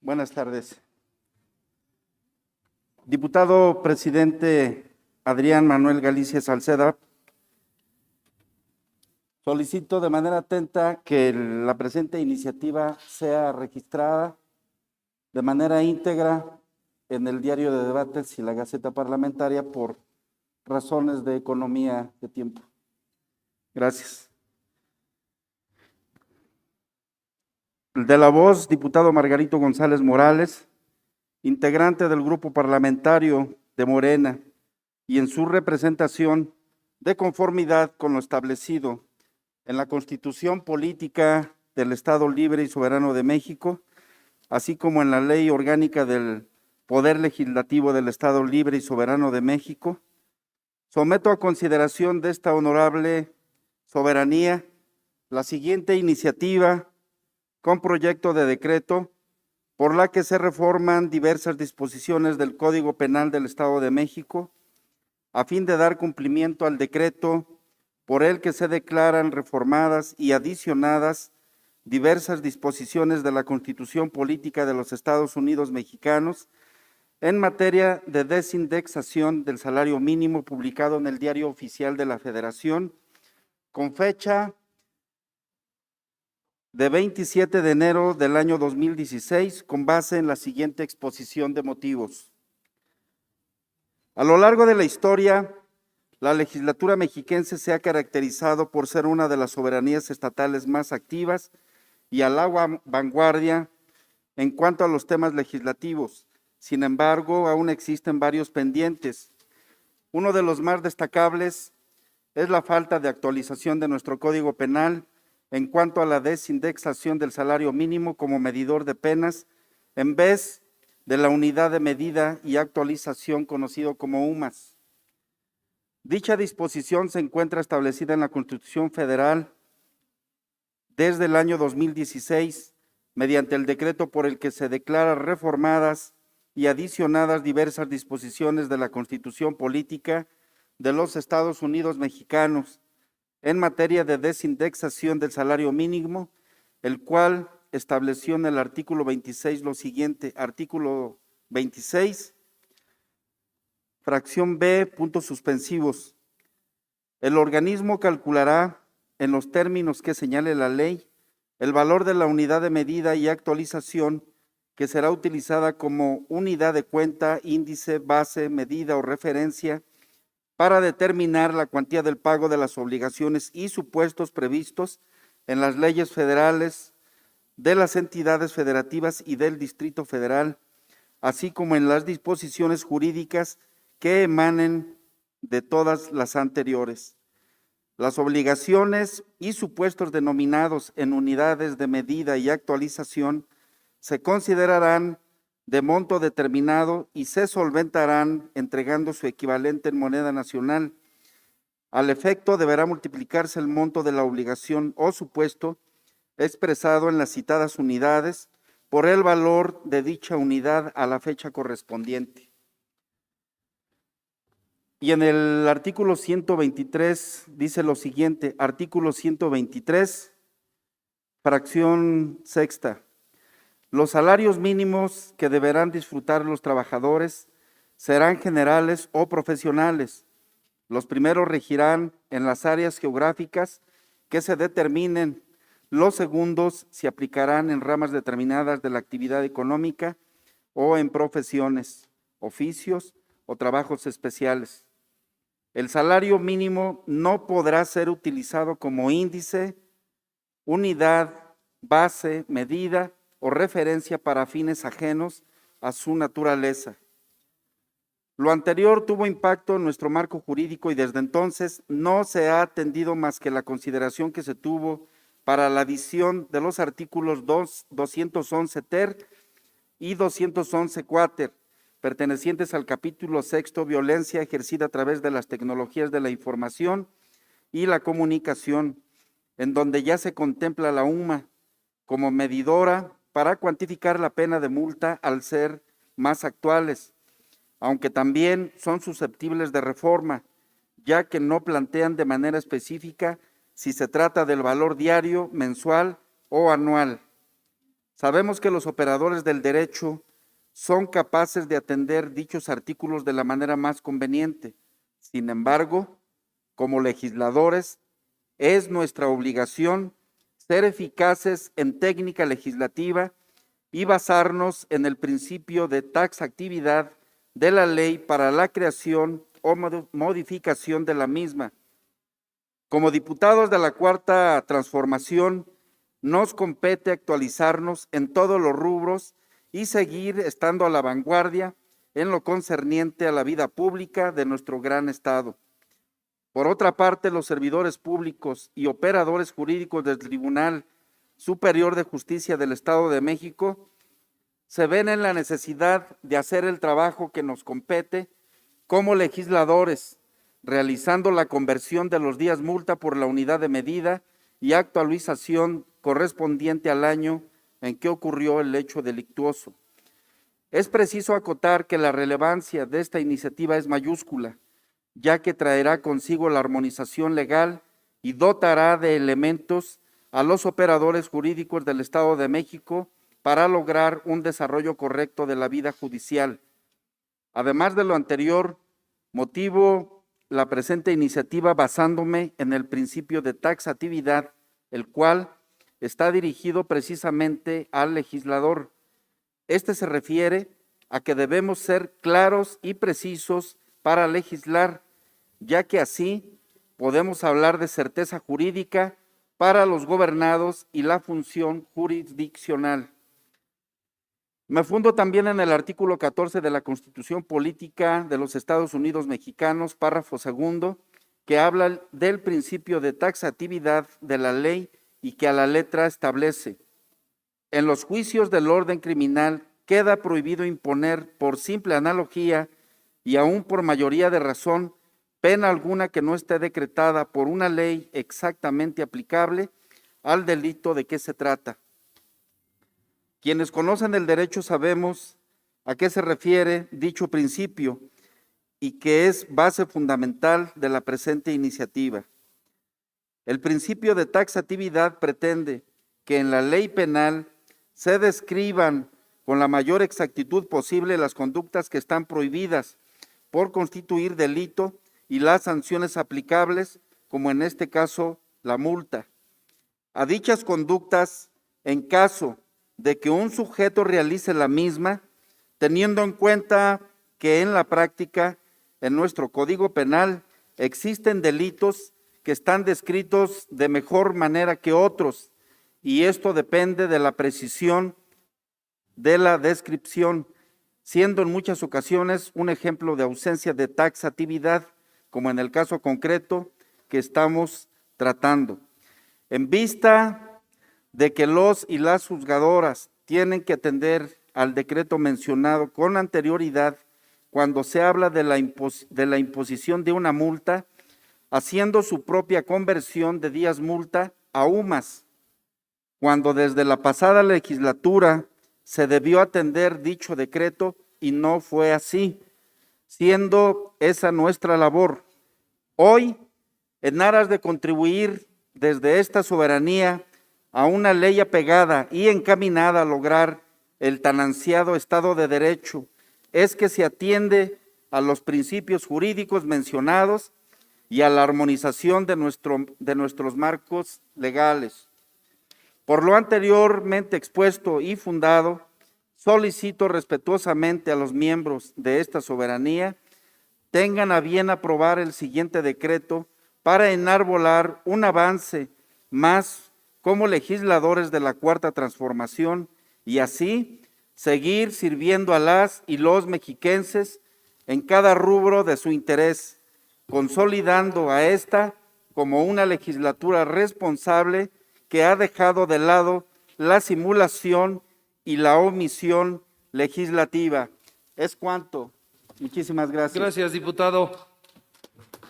Buenas tardes. Diputado presidente Adrián Manuel Galicia Salceda, solicito de manera atenta que la presente iniciativa sea registrada de manera íntegra en el diario de debates y la Gaceta Parlamentaria por razones de economía de tiempo. Gracias. De la voz, diputado Margarito González Morales, integrante del grupo parlamentario de Morena, y en su representación de conformidad con lo establecido en la Constitución Política del Estado Libre y Soberano de México, así como en la Ley Orgánica del Poder Legislativo del Estado Libre y Soberano de México, someto a consideración de esta honorable soberanía la siguiente iniciativa con proyecto de decreto por la que se reforman diversas disposiciones del Código Penal del Estado de México a fin de dar cumplimiento al decreto por el que se declaran reformadas y adicionadas diversas disposiciones de la Constitución Política de los Estados Unidos Mexicanos en materia de desindexación del salario mínimo, publicado en el Diario Oficial de la Federación, con fecha de 27 de enero del año 2016, con base en la siguiente exposición de motivos. A lo largo de la historia, la legislatura mexiquense se ha caracterizado por ser una de las soberanías estatales más activas y a la vanguardia en cuanto a los temas legislativos. Sin embargo, aún existen varios pendientes. Uno de los más destacables es la falta de actualización de nuestro Código Penal en cuanto a la desindexación del salario mínimo como medidor de penas, en vez de la unidad de medida y actualización conocido como UMAS. Dicha disposición se encuentra establecida en la Constitución Federal desde el año 2016, mediante el decreto por el que se declara reformadas y adicionadas diversas disposiciones de la Constitución Política de los Estados Unidos Mexicanos en materia de desindexación del salario mínimo, el cual estableció en el artículo 26 lo siguiente: artículo 26, fracción B, puntos suspensivos. El organismo calculará, en los términos que señale la ley, el valor de la unidad de medida y actualización que será utilizada como unidad de cuenta, índice, base, medida o referencia para determinar la cuantía del pago de las obligaciones y supuestos previstos en las leyes federales, de las entidades federativas y del Distrito Federal, así como en las disposiciones jurídicas que emanen de todas las anteriores. Las obligaciones y supuestos denominados en unidades de medida y actualización se considerarán de monto determinado y se solventarán entregando su equivalente en moneda nacional. Al efecto, deberá multiplicarse el monto de la obligación o supuesto expresado en las citadas unidades por el valor de dicha unidad a la fecha correspondiente. Y en el artículo 123 dice lo siguiente: artículo 123, fracción sexta. Los salarios mínimos que deberán disfrutar los trabajadores serán generales o profesionales. Los primeros regirán en las áreas geográficas que se determinen. Los segundos se aplicarán en ramas determinadas de la actividad económica o en profesiones, oficios o trabajos especiales. El salario mínimo no podrá ser utilizado como índice, unidad, base, medida o referencia para fines ajenos a su naturaleza. Lo anterior tuvo impacto en nuestro marco jurídico y desde entonces no se ha atendido más que la consideración que se tuvo para la adición de los artículos 211 ter y 211 quater, pertenecientes al capítulo sexto, violencia ejercida a través de las tecnologías de la información y la comunicación, en donde ya se contempla la UMA como medidora para cuantificar la pena de multa al ser más actuales, aunque también son susceptibles de reforma, ya que no plantean de manera específica si se trata del valor diario, mensual o anual. Sabemos que los operadores del derecho son capaces de atender dichos artículos de la manera más conveniente. Sin embargo, como legisladores, es nuestra obligación ser eficaces en técnica legislativa y basarnos en el principio de taxatividad de la ley para la creación o modificación de la misma. Como diputados de la Cuarta Transformación, nos compete actualizarnos en todos los rubros y seguir estando a la vanguardia en lo concerniente a la vida pública de nuestro gran Estado. Por otra parte, los servidores públicos y operadores jurídicos del Tribunal Superior de Justicia del Estado de México se ven en la necesidad de hacer el trabajo que nos compete como legisladores, realizando la conversión de los días multa por la unidad de medida y actualización correspondiente al año en que ocurrió el hecho delictuoso. Es preciso acotar que la relevancia de esta iniciativa es mayúscula, ya que traerá consigo la armonización legal y dotará de elementos a los operadores jurídicos del Estado de México para lograr un desarrollo correcto de la vida judicial. Además de lo anterior, motivo la presente iniciativa basándome en el principio de taxatividad, el cual está dirigido precisamente al legislador. Este se refiere a que debemos ser claros y precisos para legislar, ya que así podemos hablar de certeza jurídica para los gobernados y la función jurisdiccional. Me fundo también en el artículo 14 de la Constitución Política de los Estados Unidos Mexicanos, párrafo segundo, que habla del principio de taxatividad de la ley y que a la letra establece: en los juicios del orden criminal queda prohibido imponer por simple analogía y aún por mayoría de razón pena alguna que no esté decretada por una ley exactamente aplicable al delito de que se trata. Quienes conocen el derecho sabemos a qué se refiere dicho principio y que es base fundamental de la presente iniciativa. El principio de taxatividad pretende que en la ley penal se describan con la mayor exactitud posible las conductas que están prohibidas por constituir delito y las sanciones aplicables, como en este caso la multa. A dichas conductas, en caso de que un sujeto realice la misma, teniendo en cuenta que en la práctica, en nuestro Código Penal, existen delitos que están descritos de mejor manera que otros, y esto depende de la precisión de la descripción, siendo en muchas ocasiones un ejemplo de ausencia de taxatividad, como en el caso concreto que estamos tratando. En vista de que los y las juzgadoras tienen que atender al decreto mencionado con anterioridad cuando se habla de la imposición de una multa, haciendo su propia conversión de días multa a UMAS, cuando desde la pasada legislatura se debió atender dicho decreto y no fue así, siendo esa nuestra labor. Hoy, en aras de contribuir desde esta soberanía a una ley apegada y encaminada a lograr el tan ansiado Estado de Derecho, es que se atiende a los principios jurídicos mencionados y a la armonización de nuestros marcos legales. Por lo anteriormente expuesto y fundado, solicito respetuosamente a los miembros de esta soberanía tengan a bien aprobar el siguiente decreto para enarbolar un avance más como legisladores de la Cuarta Transformación y así seguir sirviendo a las y los mexiquenses en cada rubro de su interés, consolidando a esta como una legislatura responsable que ha dejado de lado la simulación y la omisión legislativa. Es cuanto. Muchísimas gracias. Gracias, diputado.